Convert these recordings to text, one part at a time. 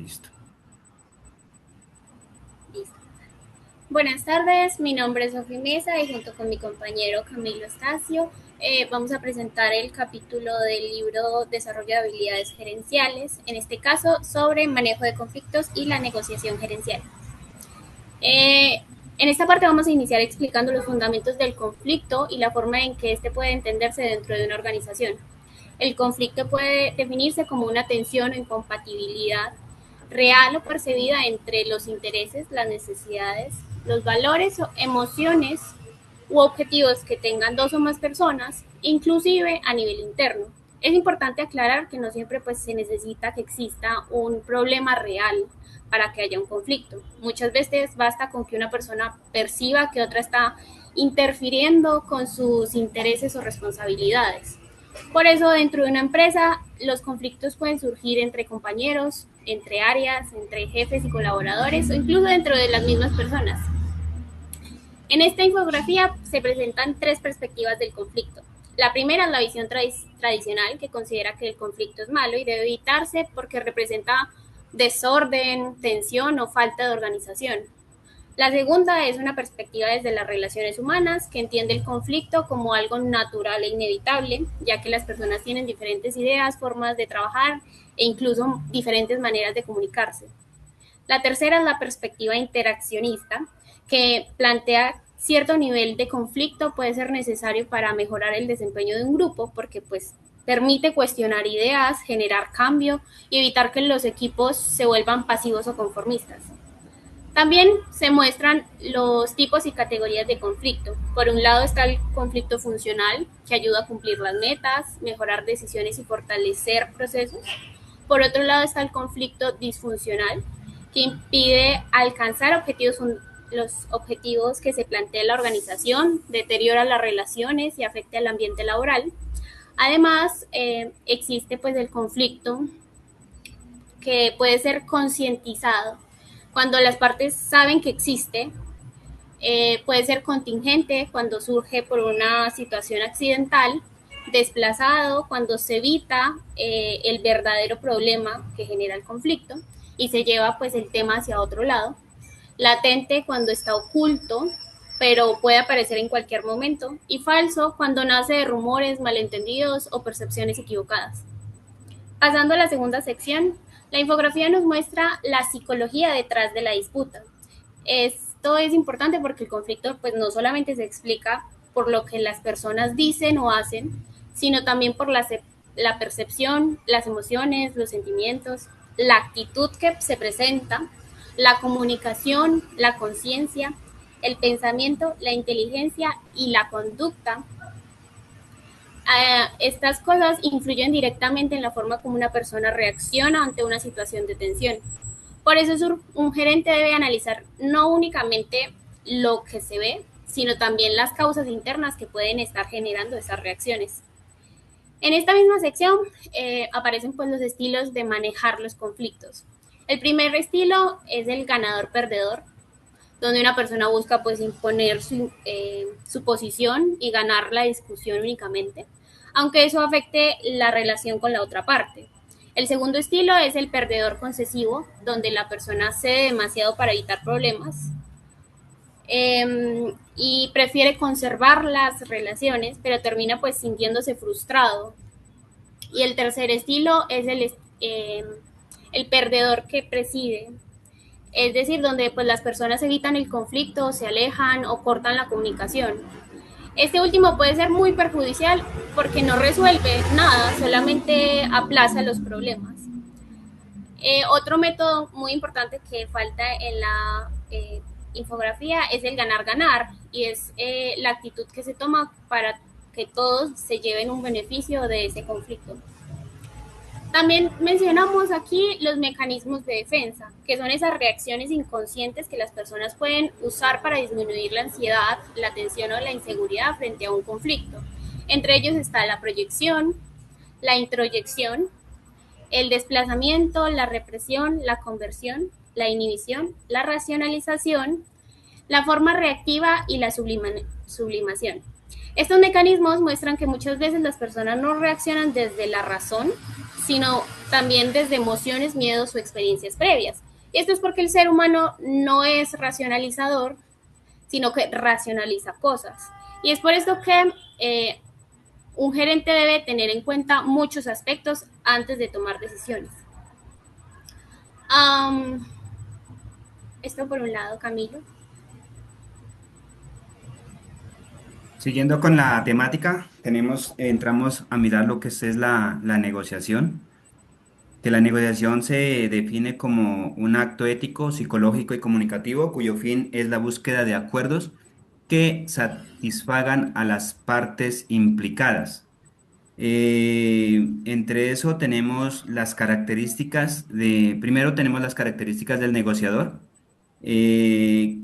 Listo. Listo. Buenas tardes, mi nombre es Sofía Mesa y junto con mi compañero Camilo Estacio vamos a presentar el capítulo del libro Desarrollo de habilidades gerenciales, en este caso sobre manejo de conflictos y la negociación gerencial. En esta parte vamos a iniciar explicando los fundamentos del conflicto y la forma en que éste puede entenderse dentro de una organización. El conflicto puede definirse como una tensión o incompatibilidad real o percibida entre los intereses, las necesidades, los valores o emociones u objetivos que tengan dos o más personas, inclusive a nivel interno. Es importante aclarar que no siempre pues, se necesita que exista un problema real para que haya un conflicto. Muchas veces basta con que una persona perciba que otra está interfiriendo con sus intereses o responsabilidades. Por eso, dentro de una empresa, los conflictos pueden surgir entre compañeros, entre áreas, entre jefes y colaboradores o incluso dentro de las mismas personas. En esta infografía se presentan tres perspectivas del conflicto. La primera es la visión tradicional, que considera que el conflicto es malo y debe evitarse porque representa desorden, tensión o falta de organización. La segunda es una perspectiva desde las relaciones humanas, que entiende el conflicto como algo natural e inevitable, ya que las personas tienen diferentes ideas, formas de trabajar e incluso diferentes maneras de comunicarse. La tercera es la perspectiva interaccionista, que plantea cierto nivel de conflicto puede ser necesario para mejorar el desempeño de un grupo, porque pues permite cuestionar ideas, generar cambio y evitar que los equipos se vuelvan pasivos o conformistas. También se muestran los tipos y categorías de conflicto. Por un lado está el conflicto funcional, que ayuda a cumplir las metas, mejorar decisiones y fortalecer procesos. Por otro lado está el conflicto disfuncional, que impide alcanzar los objetivos que se plantea la organización, deteriora las relaciones y afecta el ambiente laboral. Además, existe pues el conflicto que puede ser concientizado. Cuando las partes saben que existe, puede ser contingente cuando surge por una situación accidental, desplazado cuando se evita el verdadero problema que genera el conflicto y se lleva pues el tema hacia otro lado, latente cuando está oculto pero puede aparecer en cualquier momento, y falso cuando nace de rumores, malentendidos o percepciones equivocadas. Pasando a la segunda sección, la infografía nos muestra la psicología detrás de la disputa. Esto es importante porque el conflicto pues no solamente se explica por lo que las personas dicen o hacen, sino también por la percepción, las emociones, los sentimientos, la actitud que se presenta, la comunicación, la conciencia, el pensamiento, la inteligencia y la conducta. Estas cosas influyen directamente en la forma como una persona reacciona ante una situación de tensión. Por eso un gerente debe analizar no únicamente lo que se ve, sino también las causas internas que pueden estar generando esas reacciones. En esta misma sección aparecen pues los estilos de manejar los conflictos. El primer estilo es el ganador-perdedor, donde una persona busca pues imponer su posición y ganar la discusión únicamente, aunque eso afecte la relación con la otra parte. El segundo estilo es el perdedor concesivo, donde la persona cede demasiado para evitar problemas y prefiere conservar las relaciones, pero termina pues sintiéndose frustrado. Y el tercer estilo es el perdedor que preside, es decir, donde pues las personas evitan el conflicto, se alejan o cortan la comunicación. Este último puede ser muy perjudicial porque no resuelve nada, solamente aplaza los problemas. Otro método muy importante que falta en la infografía es el ganar-ganar, y es la actitud que se toma para que todos se lleven un beneficio de ese conflicto. También mencionamos aquí los mecanismos de defensa, que son esas reacciones inconscientes que las personas pueden usar para disminuir la ansiedad, la tensión o la inseguridad frente a un conflicto. Entre ellos está la proyección, la introyección, el desplazamiento, la represión, la conversión, la inhibición, la racionalización, la forma reactiva y la sublimación. Estos mecanismos muestran que muchas veces las personas no reaccionan desde la razón, sino también desde emociones, miedos o experiencias previas. Y esto es porque el ser humano no es racionalizador, sino que racionaliza cosas. Y es por esto que un gerente debe tener en cuenta muchos aspectos antes de tomar decisiones. Um, Esto por un lado, Camilo. Siguiendo con la temática, entramos a mirar lo que es la negociación, que la negociación se define como un acto ético, psicológico y comunicativo cuyo fin es la búsqueda de acuerdos que satisfagan a las partes implicadas. Entre eso tenemos las características primero tenemos las características del negociador, que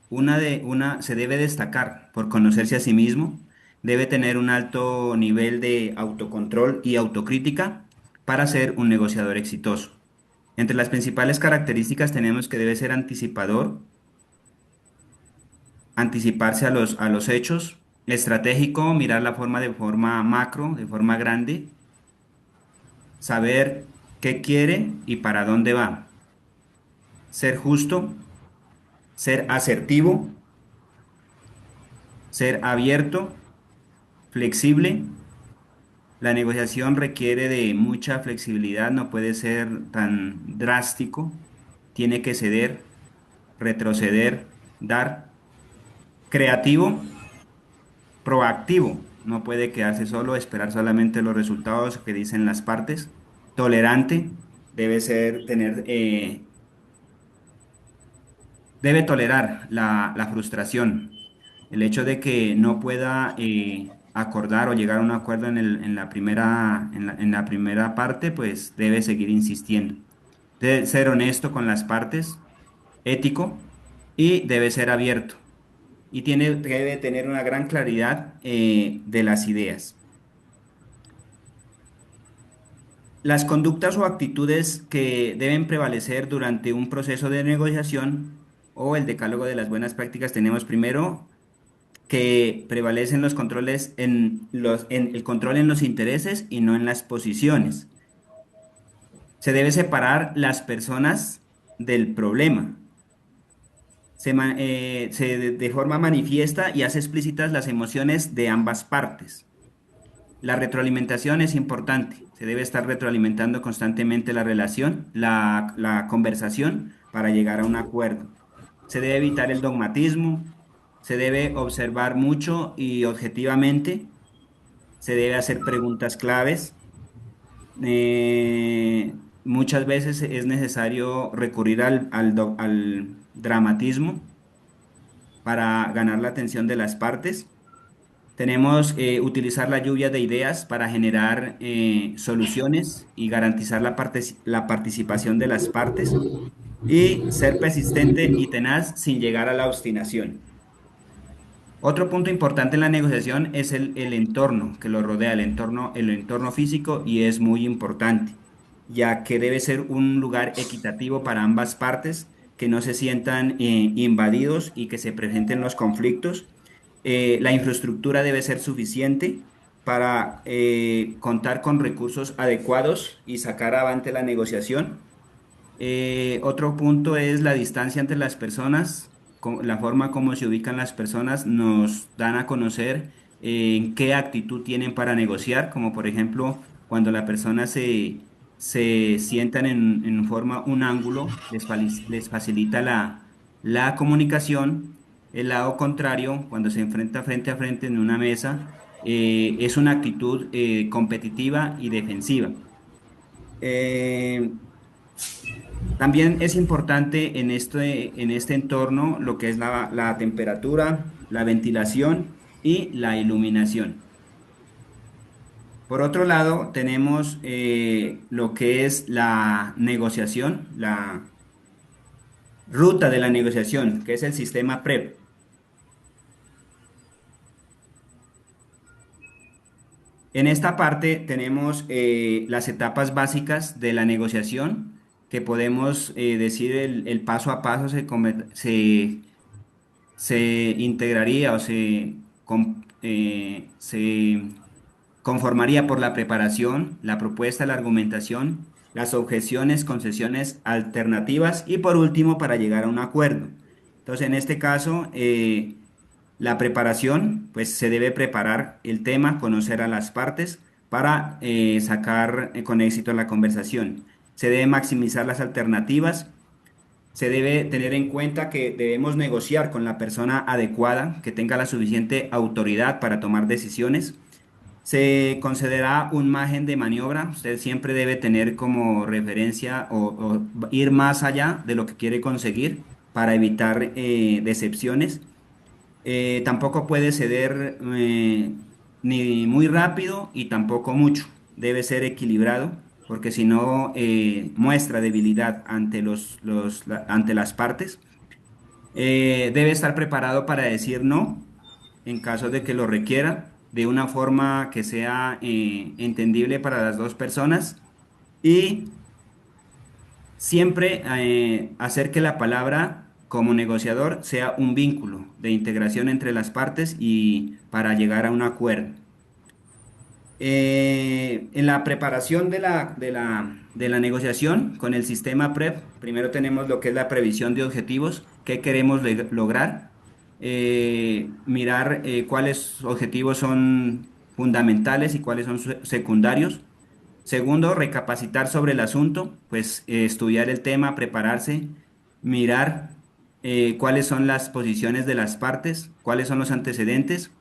una se debe destacar por conocerse a sí mismo, debe tener un alto nivel de autocontrol y autocrítica para ser un negociador exitoso. Entre las principales características tenemos que debe ser anticipador, anticiparse a los hechos, estratégico, mirar la forma de forma macro, de forma grande, saber qué quiere y para dónde va, ser justo, ser asertivo, ser abierto, flexible. La negociación requiere de mucha flexibilidad, no puede ser tan drástico, tiene que ceder, retroceder, dar. Creativo, proactivo, no puede quedarse solo, esperar solamente los resultados que dicen las partes. Tolerante, debe ser, debe tolerar la frustración, el hecho de que no pueda acordar o llegar a un acuerdo en la primera parte, pues debe seguir insistiendo. Debe ser honesto con las partes, ético y debe ser abierto. Y debe tener una gran claridad de las ideas. Las conductas o actitudes que deben prevalecer durante un proceso de negociación o el decálogo de las buenas prácticas tenemos primero que prevalecen los controles en el control en los intereses y no en las posiciones. Se debe separar las personas del problema. De forma manifiesta y hace explícitas las emociones de ambas partes. La retroalimentación es importante. Se debe estar retroalimentando constantemente la relación, la conversación para llegar a un acuerdo. Se debe evitar el dogmatismo, se debe observar mucho y objetivamente, se debe hacer preguntas claves. Muchas veces es necesario recurrir al dramatismo para ganar la atención de las partes. Tenemos utilizar la lluvia de ideas para generar soluciones y garantizar la participación de las partes y ser persistente y tenaz sin llegar a la obstinación. Otro punto importante en la negociación es el entorno que lo rodea, el entorno físico, y es muy importante, ya que debe ser un lugar equitativo para ambas partes, que no se sientan invadidos y que se presenten los conflictos. La infraestructura debe ser suficiente para contar con recursos adecuados y sacar avante la negociación. Otro punto es la distancia entre las personas, la forma como se ubican las personas nos dan a conocer en qué actitud tienen para negociar, como por ejemplo cuando la persona se sientan en forma un ángulo, les facilita la comunicación. El lado contrario, cuando se enfrenta frente a frente en una mesa, es una actitud competitiva y defensiva. Eh, También es importante en este entorno lo que es la temperatura, la ventilación y la iluminación. Por otro lado, tenemos lo que es la negociación, la ruta de la negociación, que es el sistema PREP. En esta parte tenemos las etapas básicas de la negociación, que podemos decir el paso a paso se integraría o se conformaría por la preparación, la propuesta, la argumentación, las objeciones, concesiones alternativas y por último para llegar a un acuerdo. Entonces, en este caso, la preparación, pues se debe preparar el tema, conocer a las partes para sacar con éxito la conversación. Se debe maximizar las alternativas. Se debe tener en cuenta que debemos negociar con la persona adecuada, que tenga la suficiente autoridad para tomar decisiones. Se considera un margen de maniobra. Usted siempre debe tener como referencia o ir más allá de lo que quiere conseguir para evitar decepciones. Tampoco puede ceder ni muy rápido y tampoco mucho. Debe ser equilibrado porque si no muestra debilidad ante ante las partes. Debe estar preparado para decir no en caso de que lo requiera de una forma que sea entendible para las dos personas y siempre hacer que la palabra como negociador sea un vínculo de integración entre las partes y para llegar a un acuerdo. En la preparación de la negociación con el sistema PREP, primero tenemos lo que es la previsión de objetivos, qué queremos lograr, mirar cuáles objetivos son fundamentales y cuáles son secundarios. Segundo, recapacitar sobre el asunto, pues estudiar el tema, prepararse, mirar cuáles son las posiciones de las partes, cuáles son los antecedentes,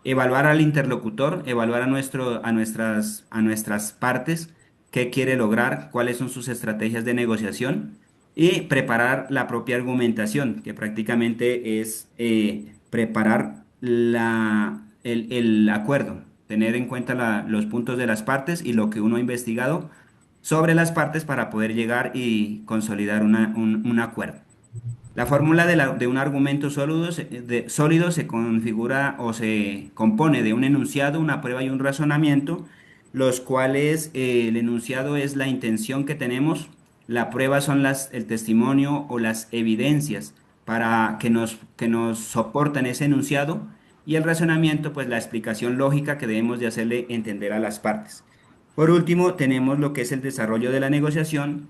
evaluar al interlocutor, evaluar a nuestras partes, qué quiere lograr, cuáles son sus estrategias de negociación y preparar la propia argumentación, que prácticamente es preparar el acuerdo, tener en cuenta los puntos de las partes y lo que uno ha investigado sobre las partes para poder llegar y consolidar un acuerdo. La fórmula de un argumento sólido se configura o se compone de un enunciado, una prueba y un razonamiento, los cuales el enunciado es la intención que tenemos, la prueba son el testimonio o las evidencias para que nos soporten ese enunciado y el razonamiento, pues la explicación lógica que debemos de hacerle entender a las partes. Por último, tenemos lo que es el desarrollo de la negociación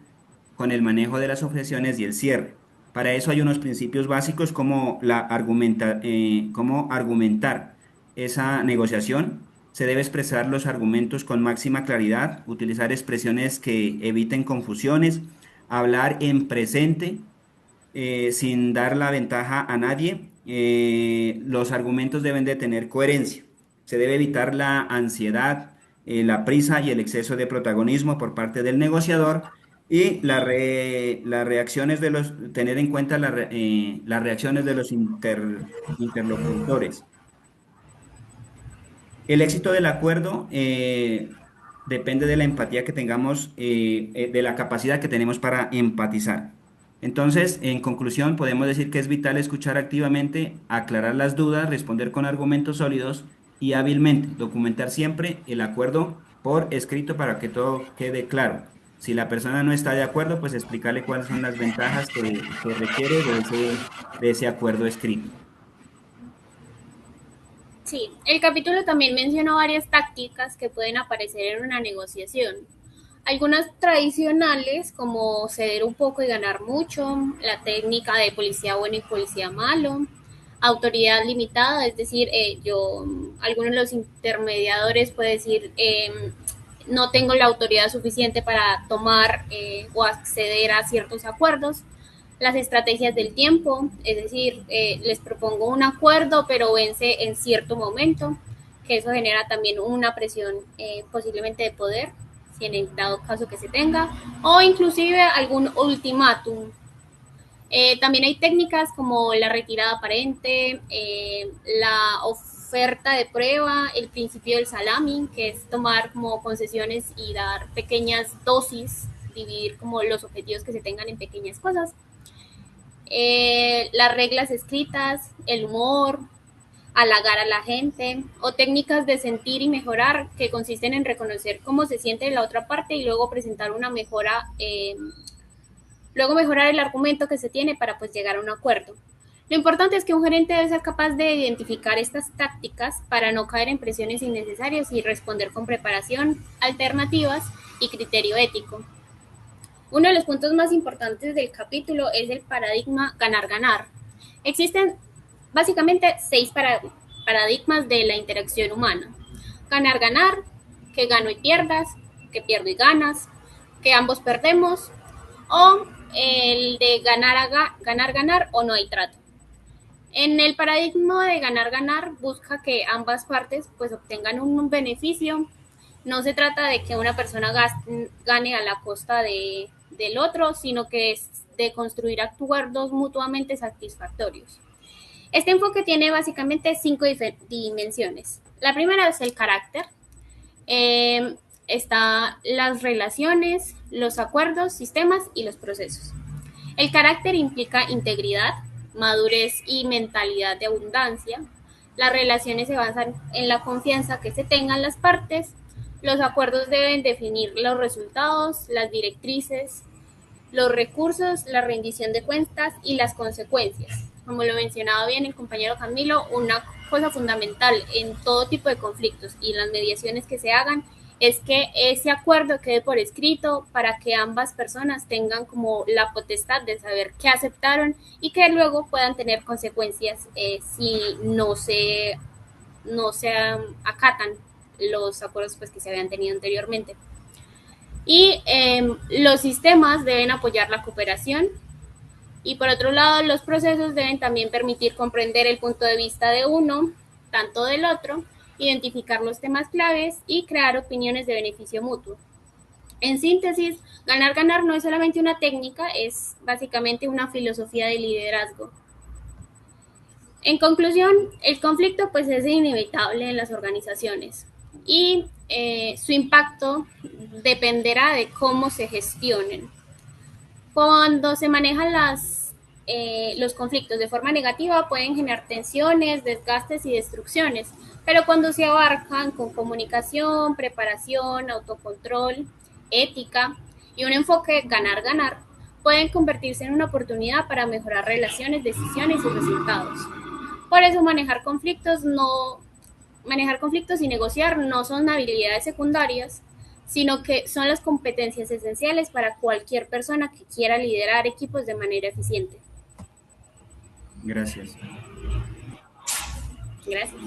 con el manejo de las objeciones y el cierre. Para eso hay unos principios básicos como cómo argumentar esa negociación. Se debe expresar los argumentos con máxima claridad, utilizar expresiones que eviten confusiones, hablar en presente sin dar la ventaja a nadie. Los argumentos deben de tener coherencia. Se debe evitar la ansiedad, la prisa y el exceso de protagonismo por parte del negociador y las reacciones tener en cuenta las reacciones de los interlocutores. El éxito del acuerdo depende de la empatía que tengamos, de la capacidad que tenemos para empatizar. Entonces, en conclusión, podemos decir que es vital escuchar activamente, aclarar las dudas, responder con argumentos sólidos y hábilmente, documentar siempre el acuerdo por escrito para que todo quede claro. Si la persona no está de acuerdo, pues explicarle cuáles son las ventajas que requiere de ese acuerdo escrito. Sí, el capítulo también mencionó varias tácticas que pueden aparecer en una negociación. Algunas tradicionales, como ceder un poco y ganar mucho, la técnica de policía bueno y policía malo, autoridad limitada, es decir, algunos de los intermediadores puede decir, no tengo la autoridad suficiente para tomar o acceder a ciertos acuerdos. Las estrategias del tiempo, es decir, les propongo un acuerdo, pero vence en cierto momento, que eso genera también una presión posiblemente de poder, si en el dado caso que se tenga, o inclusive algún ultimátum. También hay técnicas como la retirada aparente, la oferta de prueba, el principio del salami, que es tomar como concesiones y dar pequeñas dosis, dividir como los objetivos que se tengan en pequeñas cosas. Las reglas escritas, el humor, halagar a la gente, o técnicas de sentir y mejorar que consisten en reconocer cómo se siente la otra parte y luego presentar una mejora, luego mejorar el argumento que se tiene para pues llegar a un acuerdo. Lo importante es que un gerente debe ser capaz de identificar estas tácticas para no caer en presiones innecesarias y responder con preparación, alternativas y criterio ético. Uno de los puntos más importantes del capítulo es el paradigma ganar-ganar. Existen básicamente seis paradigmas de la interacción humana. Ganar-ganar, que gano y pierdas, que pierdo y ganas, que ambos perdemos, o el de ganar-ganar o no hay trato. En el paradigma de ganar-ganar busca que ambas partes pues obtengan un beneficio. No se trata de que una persona gane a la costa del otro, sino que es de construir acuerdos mutuamente satisfactorios. Este enfoque tiene básicamente cinco dimensiones. La primera es el carácter. Está las relaciones, los acuerdos, sistemas y los procesos. El carácter implica integridad, madurez y mentalidad de abundancia. Las relaciones se basan en la confianza que se tengan las partes. Los acuerdos deben definir los resultados, las directrices, los recursos, la rendición de cuentas y las consecuencias. Como lo mencionaba bien el compañero Camilo, una cosa fundamental en todo tipo de conflictos y las mediaciones que se hagan es que ese acuerdo quede por escrito para que ambas personas tengan como la potestad de saber qué aceptaron y que luego puedan tener consecuencias si no se acatan los acuerdos pues, que se habían tenido anteriormente. Y los sistemas deben apoyar la cooperación y por otro lado los procesos deben también permitir comprender el punto de vista de uno, tanto del otro, identificar los temas claves y crear opiniones de beneficio mutuo. En síntesis, ganar-ganar no es solamente una técnica, es básicamente una filosofía de liderazgo. En conclusión, el conflicto pues es inevitable en las organizaciones y su impacto dependerá de cómo se gestionen. Cuando se manejan los conflictos de forma negativa pueden generar tensiones, desgastes y destrucciones, pero cuando se abarcan con comunicación, preparación, autocontrol, ética y un enfoque ganar-ganar, pueden convertirse en una oportunidad para mejorar relaciones, decisiones y resultados. Por eso manejar conflictos y negociar no son habilidades secundarias, sino que son las competencias esenciales para cualquier persona que quiera liderar equipos de manera eficiente. Gracias. Gracias.